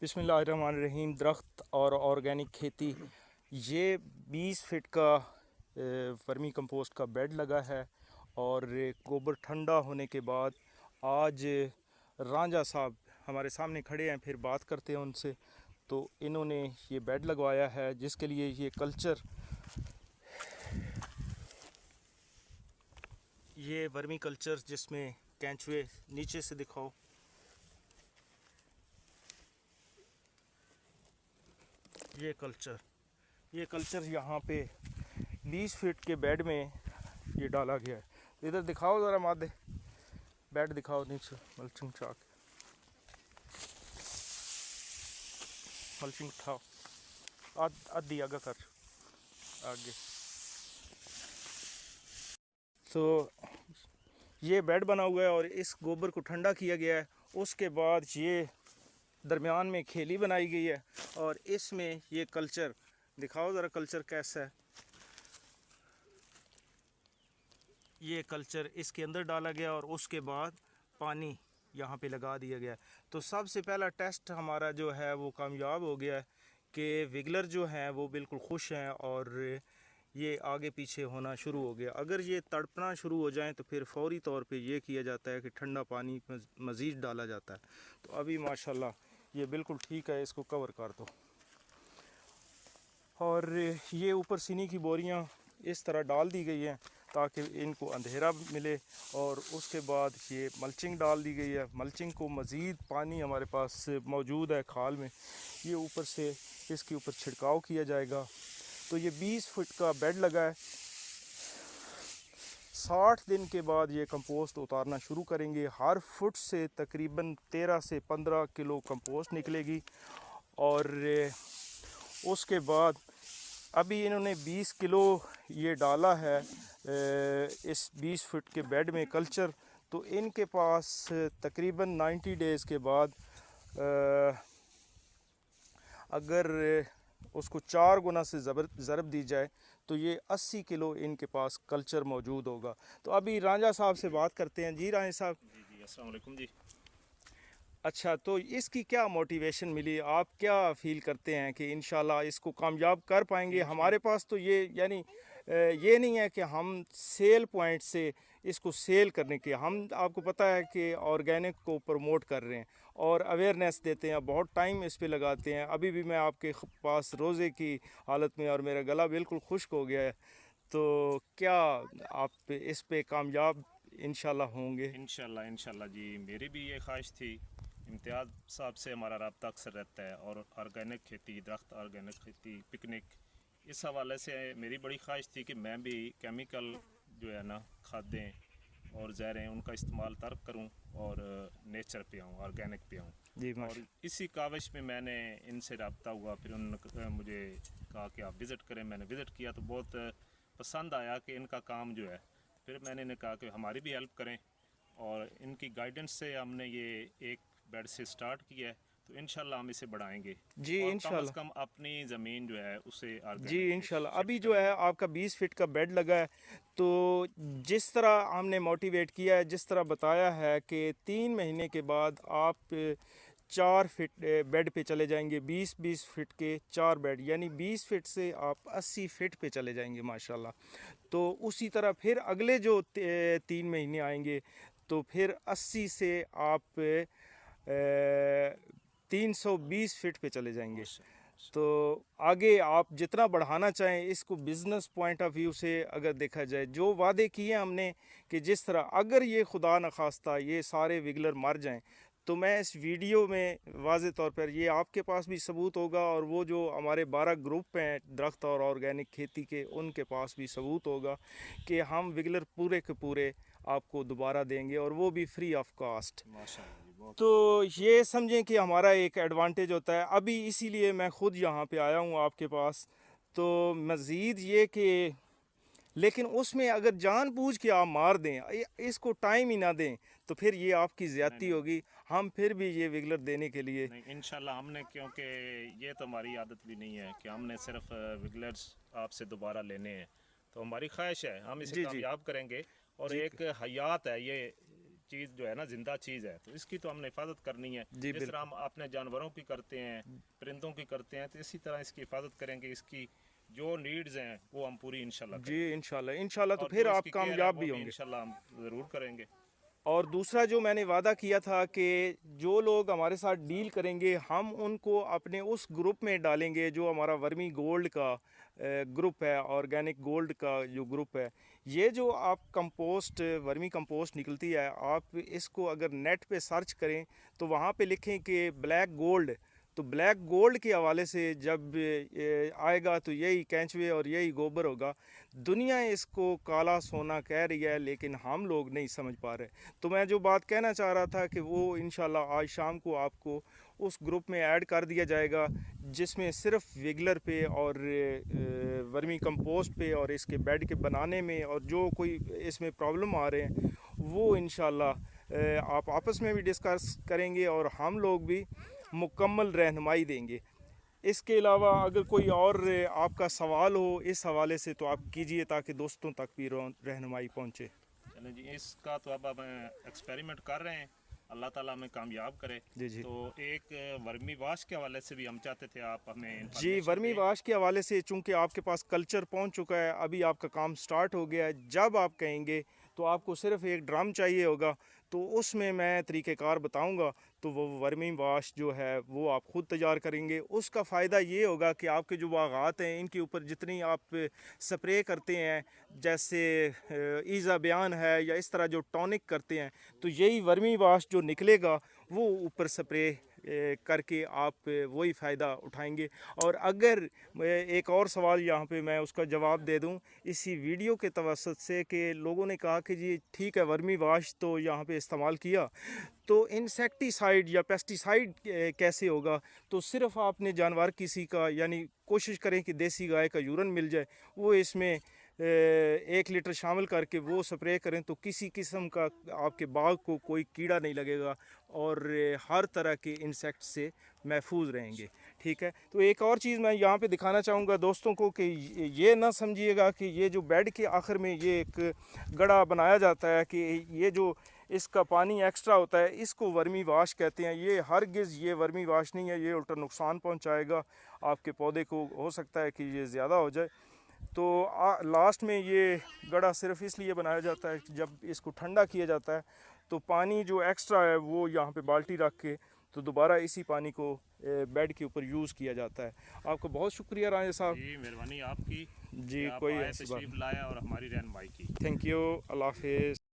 बिस्मिल्लाहिर्रहमानिर्रहीम। दरख्त और ऑर्गेनिक खेती। ये 20 फीट का वर्मी कंपोस्ट का बेड लगा है और गोबर ठंडा होने के बाद आज रांझा साहब हमारे सामने खड़े हैं, फिर बात करते हैं उनसे। तो इन्होंने ये बेड लगवाया है जिसके लिए ये कल्चर, ये वर्मी कल्चर जिसमें कैंचुए नीचे से दिखाओ, ये कल्चर यहाँ पे 20 फीट के बेड में ये डाला गया है। इधर दिखाओ ज़रा मादे, बेड दिखाओ नीचे, मल्चिंग चाक, मल्चिंग उठाओ, आधी आगे कर आगे। तो ये बेड बना हुआ है और इस गोबर को ठंडा किया गया है। उसके बाद ये दरमियान में खेली बनाई गई है और इसमें ये कल्चर दिखाओ ज़रा, कल्चर कैसा है। ये कल्चर इसके अंदर डाला गया और उसके बाद पानी यहाँ पे लगा दिया गया। तो सबसे पहला टेस्ट हमारा जो है वो कामयाब हो गया है कि विगलर जो हैं वो बिल्कुल खुश हैं और ये आगे पीछे होना शुरू हो गया। अगर ये तड़पना शुरू हो जाए तो फिर फौरी तौर पे ये किया जाता है कि ठंडा पानी मज़ीद डाला जाता है। तो अभी माशाल्लाह ये बिल्कुल ठीक है, इसको कवर कर दो। और ये ऊपर सीनी की बोरियां इस तरह डाल दी गई हैं ताकि इनको अंधेरा मिले। और उसके बाद ये मल्चिंग डाल दी गई है। मल्चिंग को मज़ीद पानी हमारे पास मौजूद है खाल में, ये ऊपर से इसके ऊपर छिड़काव किया जाएगा। तो ये 20 फुट का बेड लगा है। 60 दिन के बाद ये कंपोस्ट उतारना शुरू करेंगे। हर फुट से तकरीबन 13 से 15 किलो कंपोस्ट निकलेगी। और उसके बाद अभी इन्होंने 20 किलो ये डाला है इस 20 फुट के बेड में कल्चर। तो इनके पास तकरीबन 90 डेज़ के बाद अगर उसको 4 गुना से ज़रब दी जाए तो ये 80 किलो इनके पास कल्चर मौजूद होगा। तो अभी रांझा साहब से बात करते हैं। जी रांझा साहब। जी अस्सलाम वालेकुम जी। अच्छा, तो इसकी क्या मोटिवेशन मिली, आप क्या फ़ील करते हैं कि इंशाल्लाह इसको कामयाब कर पाएंगे? हमारे पास तो ये यानी ये नहीं है कि हम सेल पॉइंट से इसको सेल करने के, हम आपको पता है कि ऑर्गेनिक को प्रमोट कर रहे हैं और अवेयरनेस देते हैं, बहुत टाइम इस पे लगाते हैं। अभी भी मैं आपके पास रोज़े की हालत में और मेरा गला बिल्कुल खुश्क हो गया है। तो क्या आप इस पे कामयाब इंशाल्लाह होंगे? इंशाल्लाह जी, मेरी भी ये ख्वाहिश थी। इम्तियाज़ साहब से हमारा रब्ता अक्सर रहता है और ऑर्गेनिक खेती, दरख्त ऑर्गेनिक खेती, पिकनिक, इस हवाले से मेरी बड़ी ख्वाहिश थी कि मैं भी केमिकल जो है ना खादें और ज़हरें उनका इस्तेमाल तर्क करूं और नेचर पे आऊँ, ऑर्गेनिक पे आऊँ। जी और इसी काविश में मैंने इनसे रब्ता हुआ। फिर उन्होंने मुझे कहा कि आप विज़िट करें। मैंने विज़िट किया तो बहुत पसंद आया कि इनका काम जो है। फिर मैंने इन्हें कहा कि हमारी भी हेल्प करें और इनकी गाइडेंस से हमने ये एक बेड से स्टार्ट किया है। तो इंशाल्लाह हम इसे बढ़ाएंगे जी और कम इंशाल्लाह। से कम अपनी ज़मीन जो है उसे जी ऑर्गेनिक पे इंशाल्लाह। शिफ्ट अभी जो है करेंगे। आपका 20 फीट का बेड लगा है। तो जिस तरह हमने मोटिवेट किया है, जिस तरह बताया है कि 3 महीने के बाद आप 4 फीट बेड पे चले जाएंगे, 20-20 फीट के 4 बेड, यानी 20 फीट से आप 80 फीट पे चले जाएंगे माशाल्लाह। तो उसी तरह फिर अगले जो 3 महीने आएंगे तो फिर 80 से आप 320 फीट पे चले जाएंगे। तो आगे आप जितना बढ़ाना चाहें इसको बिज़नेस पॉइंट ऑफ व्यू से अगर देखा जाए, जो वादे किए हमने कि जिस तरह अगर ये खुदा न खास्ता ये सारे विगलर मर जाएं तो मैं इस वीडियो में वाज़े तौर पर ये आपके पास भी सबूत होगा और वो जो हमारे 12 ग्रुप हैं दरख्त और ऑर्गेनिक खेती के, उनके पास भी सबूत होगा कि हम विगलर पूरे के पूरे आपको दोबारा देंगे और वो भी फ्री ऑफ कास्ट। माशाल्लाह जी, बहुत तो ये समझें कि हमारा एक एडवांटेज होता है। अभी इसीलिए मैं ख़ुद यहाँ पे आया हूँ आपके पास। तो मज़ीद ये कि लेकिन उसमें अगर जानबूझ के आप मार दें, इसको टाइम ही ना दें, तो फिर ये आपकी नहीं ज़्यादती नहीं होगी। हम फिर भी ये विगलर देने के लिए नहीं, इंशाल्लाह हमने, क्योंकि ये तो हमारी आदत भी नहीं है कि हमने सिर्फ विगलर्स आपसे दोबारा लेने हैं। तो हमारी ख्वाहिश है हम इसे जी जी कामयाब करेंगे और जी एक हयात है ये चीज़ जो है ना जिंदा चीज़ है, तो इसकी तो हमने हिफाजत करनी है। जी, जिस तरह हम अपने जानवरों की करते हैं, परिंदों की करते हैं, तो इसी तरह इसकी हिफाजत करेंगे। इसकी जो नीड्स हैं वो हम पूरी इंशाल्लाह जी, करेंगे, इंशाल्लाह इंशाल्लाह, तो और फिर जो आप इसकी केयर है कामयाब वो भी भी होंगे। इंशाल्लाह हम ज़रूर करेंगे। और दूसरा जो मैंने वादा किया था कि जो लोग हमारे साथ डील करेंगे हम उनको अपने उस ग्रुप में डालेंगे जो हमारा वर्मी गोल्ड का ग्रुप है, ऑर्गेनिक गोल्ड का जो ग्रुप है। ये जो आप कंपोस्ट वर्मी कंपोस्ट निकलती है, आप इसको अगर नेट पे सर्च करें तो वहाँ पे लिखें कि ब्लैक गोल्ड, तो ब्लैक गोल्ड के हवाले से जब आएगा तो यही केंचुए और यही गोबर होगा। दुनिया इसको काला सोना कह रही है लेकिन हम लोग नहीं समझ पा रहे। तो मैं जो बात कहना चाह रहा था कि वो इंशाल्लाह आज शाम को आपको उस ग्रुप में ऐड कर दिया जाएगा, जिसमें सिर्फ विगलर पे और वर्मी कंपोस्ट पे और इसके बेड के बनाने में और जो कोई इसमें प्रॉब्लम आ रहे हैं वो इंशाल्लाह आप आपस में भी डिस्कस करेंगे और हम लोग भी मुकम्मल रहनुमाई देंगे। इसके अलावा अगर कोई और आपका सवाल हो इस हवाले से तो आप कीजिए ताकि दोस्तों तक भी रहनुमाई पहुँचे। चलें जी, इसका तो अब हम एक्सपेरिमेंट कर रहे हैं, अल्लाह ताला हमें कामयाब करे। जी जी तो एक वर्मी वाश के हवाले से भी हम चाहते थे आप हमें जी, इंफॉर्मेशन वर्मी दें। वाश के हवाले से चूंकि आपके पास कल्चर पहुंच चुका है, अभी आपका काम स्टार्ट हो गया है। जब आप कहेंगे तो आपको सिर्फ एक ड्रम चाहिए होगा, तो उसमें मैं तरीक़ेकार बताऊंगा। तो वो वर्मी वाश जो है वो आप ख़ुद तैयार करेंगे। उसका फ़ायदा ये होगा कि आपके जो बागात हैं इनके ऊपर जितनी आप स्प्रे करते हैं, जैसे ईज़ा बयान है या इस तरह जो टॉनिक करते हैं, तो यही वर्मी वाश जो निकलेगा वो ऊपर स्प्रे करके आप वही फ़ायदा उठाएंगे। और अगर एक और सवाल यहाँ पे मैं उसका जवाब दे दूँ इसी वीडियो के तवसत से, कि लोगों ने कहा कि जी ठीक है वर्मी वाश तो यहाँ पे इस्तेमाल किया, तो इंसेक्टिसाइड या पेस्टिसाइड कैसे होगा। तो सिर्फ आपने जानवर किसी का यानी कोशिश करें कि देसी गाय का यूरन मिल जाए, वो इसमें 1 लीटर शामिल करके वो स्प्रे करें, तो किसी किस्म का आपके बाग को कोई कीड़ा नहीं लगेगा और हर तरह के इंसेक्ट से महफूज रहेंगे। ठीक है, तो एक और चीज़ मैं यहाँ पे दिखाना चाहूँगा दोस्तों को कि ये ना समझिएगा कि ये जो बेड के आखिर में ये एक गड़ा बनाया जाता है कि ये जो इसका पानी एक्स्ट्रा होता है इसको वर्मी वाश कहते हैं। ये हरगिज़ ये वर्मी वाश नहीं है, ये उल्टा नुकसान पहुँचाएगा आपके पौधे को। हो सकता है कि ये ज़्यादा हो जाए। तो लास्ट में ये गड़ा सिर्फ इसलिए बनाया जाता है कि जब इसको ठंडा किया जाता है तो पानी जो एक्स्ट्रा है वो यहाँ पे बाल्टी रख के तो दोबारा इसी पानी को बेड के ऊपर यूज़ किया जाता है। आपका बहुत शुक्रिया राजा साहब। जी, मेहरबानी आपकी जी, कि आप कोई आए, ऐसी बात तशरीफ़ लाए और हमारी रहनुमाई की। नहीं। थैंक यू, अल्लाह हाफिज़।